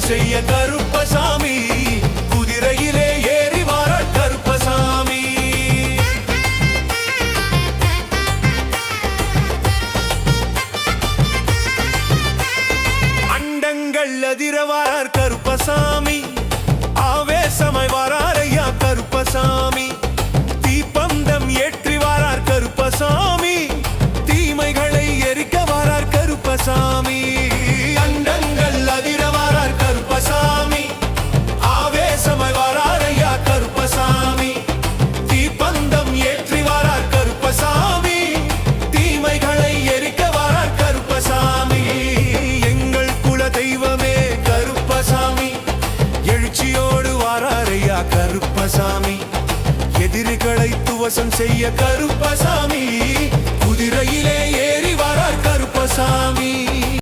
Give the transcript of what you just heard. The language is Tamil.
செய்ய கருப்பசாமி குதிரையிலே ஏறி வாரார் கருப்பசாமி. அண்டங்கள் அதிர வாரார் கருப்பசாமி, ஆவேசமாய் வாரார் ஐயா கருப்பசாமி. தீப்பந்தம் ஏற்றி வாரார் கருப்பசாமி, தீமைகளை எரிக்க வாரார் கருப்பசாமி. அண்டங்கள் அதிர வாரார் கருப்பசாமி, ஆவேசமாய் வாரார் ஐயா கருப்பசாமி. தீப்பந்தம் ஏற்றி வாரார் கருப்பசாமி, தீமைகளை எரிக்க வாரார் கருப்பசாமி. எங்கள் குல தெய்வமே கருப்பசாமி, எழுச்சியோடு வாரார் ஐயா கருப்பசாமி. எதிரிகளை துவசம் செய்ய கருப்பசாமி